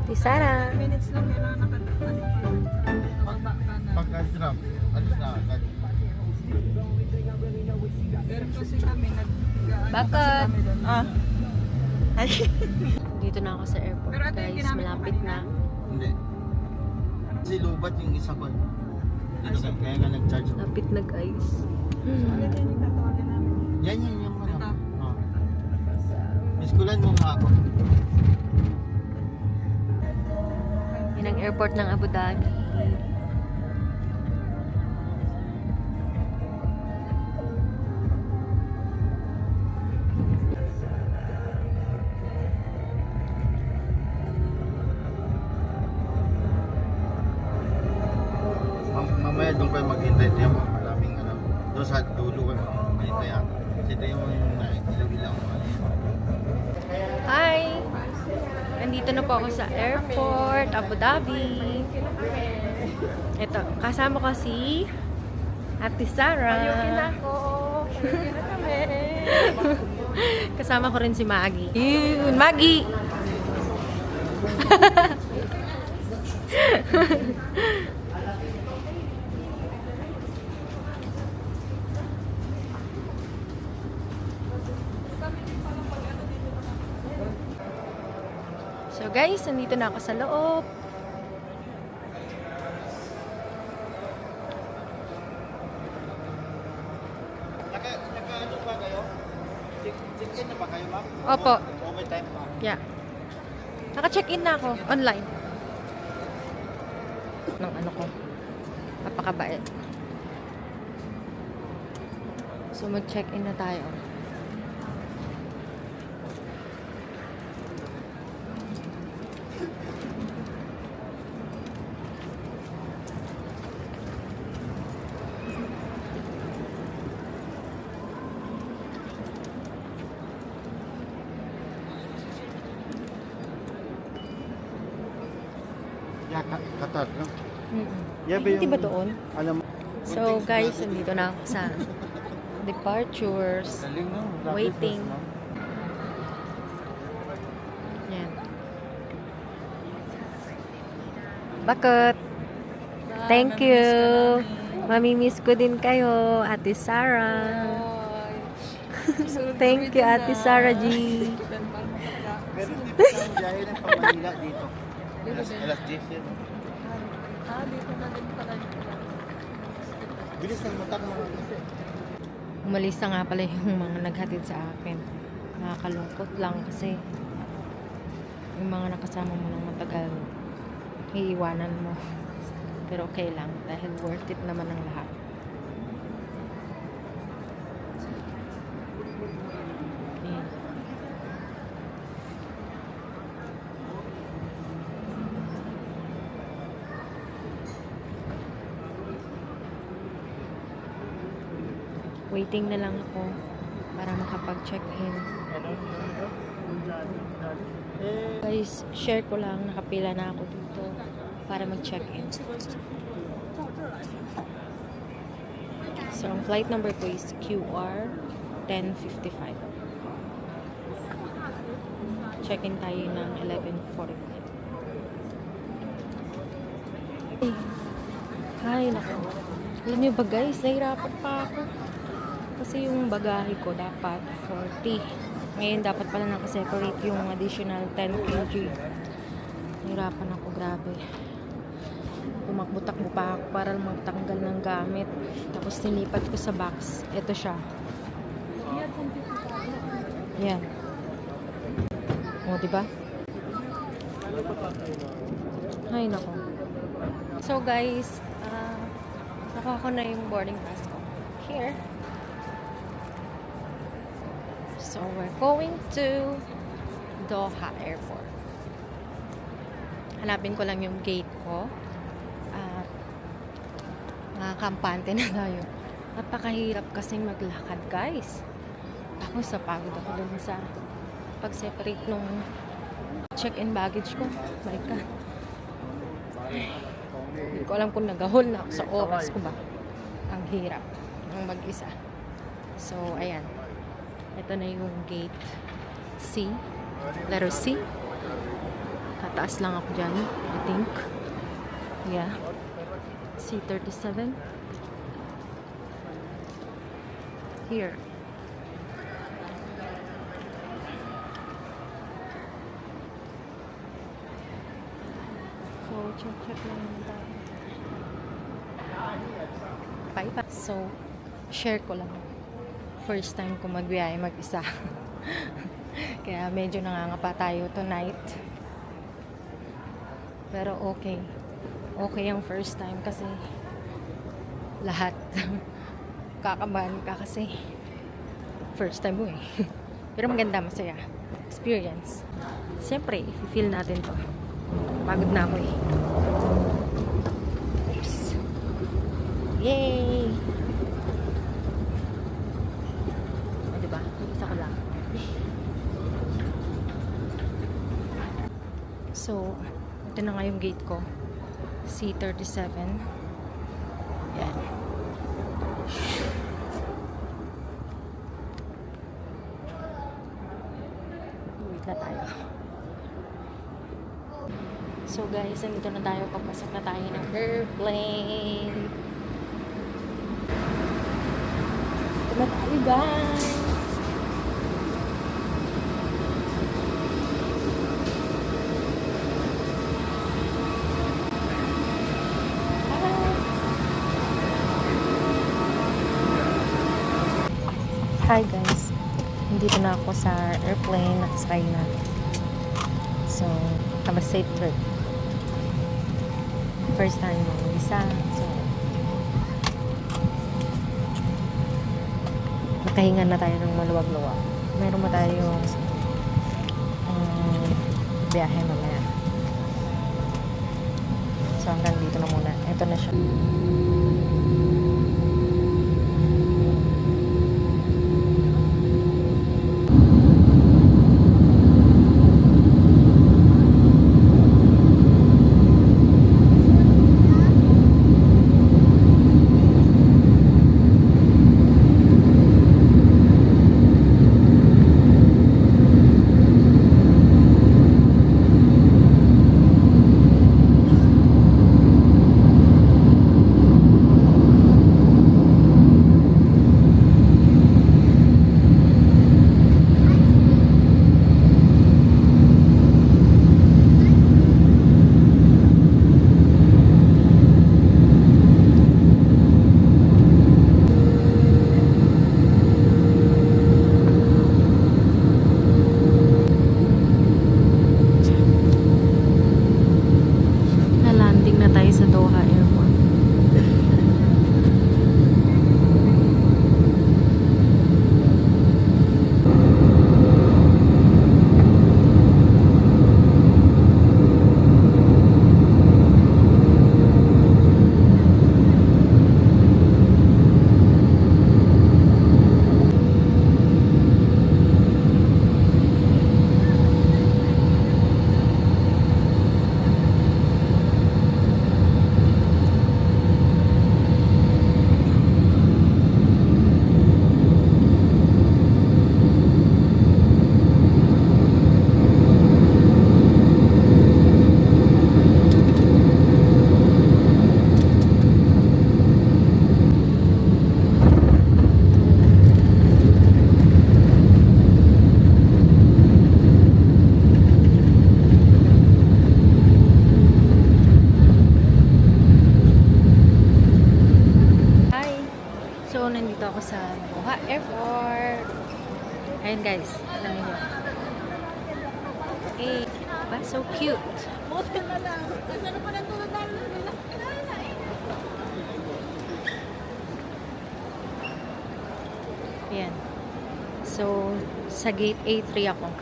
Ate Sara. Minutes lang kailangan Pagka-drop, alis na agad. Pero kasi kami Bakit? Ay. Dito na ako sa airport, Pero ito yung guys. ginamit mo Malapit na. Hindi. Kasi lubat yung isa ko. Dito kaya nga nag-charge. Lapit na, guys. Ulit yun yung tatawagan namin. Yan yung ano. Ito. Oh. Iskulan mo nga ako. Yan ang airport ng Abu Dhabi. Mamaya doon kayo maghintay. Diyan mo, maraming ano. Doon sa dulo kayo maghintay. Kasi ito yung ilaw-ilaw. Hi! Nandito na po ako sa airport, Abu Dhabi. Ito, kasama ko si Ate Sara. Ayukin ako. Ayukin na kami. Kasama ko rin si Maggie. Yun, Maggie! So guys, nandito na ako sa loob. Naka-ano pa kayo? Check-in na ba kayo, ma'am? Opo. Overtime pa. Yeah. Naka-check-in na ako online. Ng ano ko. Napakabait. So mag-check-in na tayo. Yeah, Qatar, no? Mm-mm. Yeah, Ay, hindi ba doon? Alam mo. So guys, nandito na ako sa departures. Galing, no? Grabe, Waiting. first, no? Yan. Bakit? Thank you. Mamimiss ko din kayo, Ate Sara. Thank you, Ate Sara G. Pero dito sa biyahe ng Manila dito. Alas 10 yun. Dito na din pala yung Bilis ng matak mo. Umalis na nga pala yung mga naghatid sa akin. Nakakalungkot lang kasi yung mga nakasama mo ng matagal, iiwanan mo. Pero okay lang dahil worth it naman ang lahat. Okay. Waiting na lang ako para makapag-check-in. Guys, share ko lang, nakapila na ako dito para mag-check-in. So, ang flight number ko is QR 1055. Check-in tayo ng 11:45. Ay, naku. Alam niyo ba guys, nahirapan pa ako. Kasi yung bagahe ko dapat 40. Ngayon dapat pala nakaseparate yung additional 10 kg. Nahirapan ako, grabe. Tumakbo-takbo pa ako para magtanggal ng gamit. Tapos nilipat ko sa box. Ito siya. Yan. O, diba? Ay, nako. So, guys, nakuha ko na yung boarding pass ko. Here. So, we're going to Doha Airport. Hanapin ko lang yung gate ko. Mga kampante na tayo. Napakahirap kasing maglakad, guys. Tapos, napagod ako dun sa pag-separate nung check-in baggage ko. My God. Hindi ko alam kung nagahol na ako sa oras ko ba. Ang hirap ng mag-isa. So, ayan. Ito na yung gate C. Letter C. Tataas lang ako dyan, I think. Yeah. C37. Here. So, check lang naman tayo. Bye-bye. So, share ko lang. First time ko magbiyahe mag-isa. Kaya medyo nangangapa tayo tonight. Pero okay. Okay ang first time kasi lahat kakabahan ka kasi first time mo eh. Pero maganda, masaya. Experience. Siyempre, i-feel natin to. Pagod na ako eh. Oops. Yay! O, diba? Isa ko lang. So, ito na nga yung gate ko. C37. Yan. Wait na tayo. So guys, nandito na tayo. Papasok na tayo ng airplane. Ito na tayo guys. Hi guys, nandito na ako sa airplane, nakasakay na. So, have a safe trip. First time mo isa, so makahinga na tayo ng maluwag-luwag. Meron mo tayong biyahe mamaya. So, hanggang dito na muna. Ito na siya. Sa Doha Airport. Nandito ako sa Doha Airport. Ayun guys, alam niyo. Eh, but so cute. Buti na lang. Kasi ano pa natulog namin. Ayan. So, sa gate A3 ako.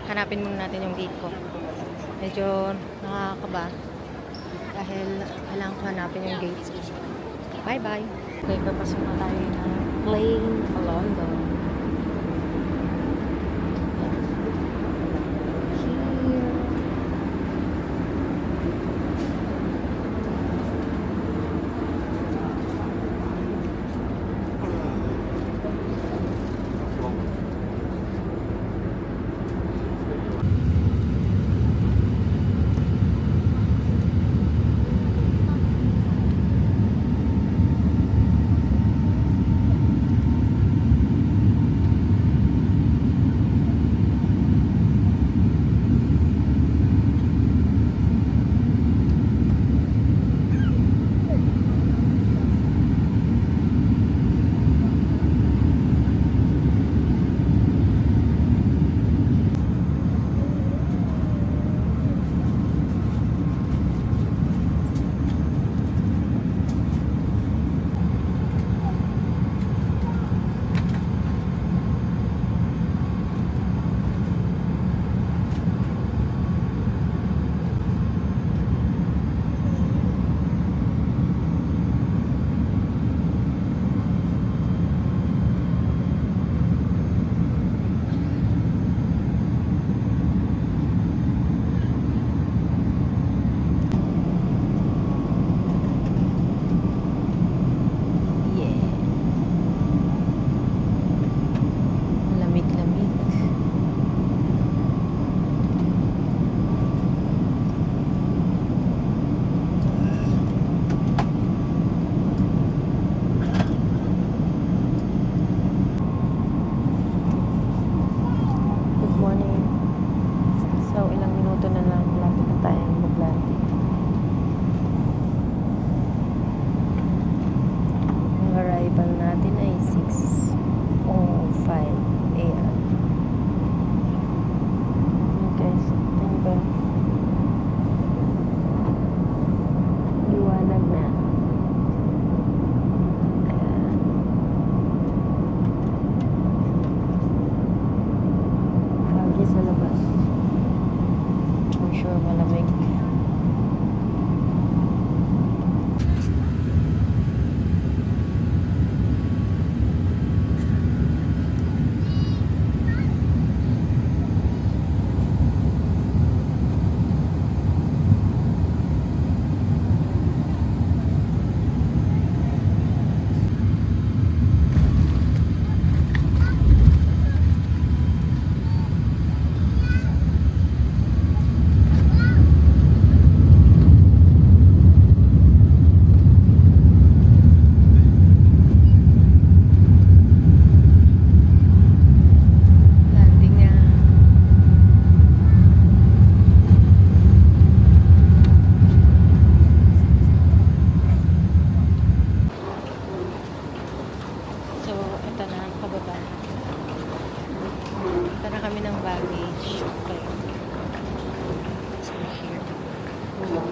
Hanapin muna natin yung gate ko. Medyo nakakaba. Dahil kailangan ko hanapin yung gate. Bye-bye. Okay, papasok na tayo ng plane to London. tulong.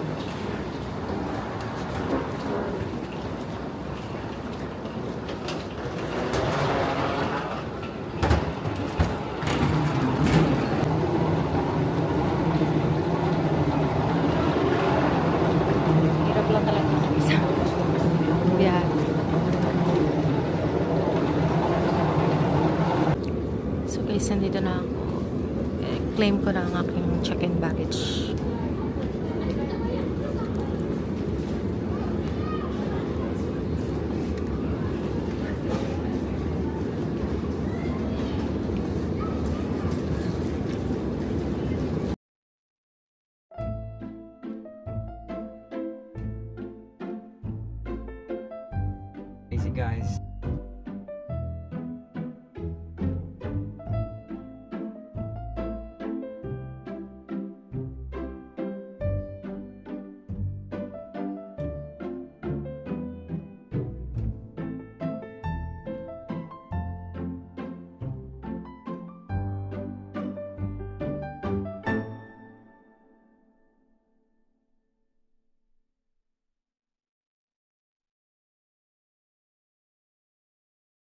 Hirap lang talaga isa. Biyahe. So guys, nandito na ako. Claim ko na ang aking check-in baggage. Easy guys.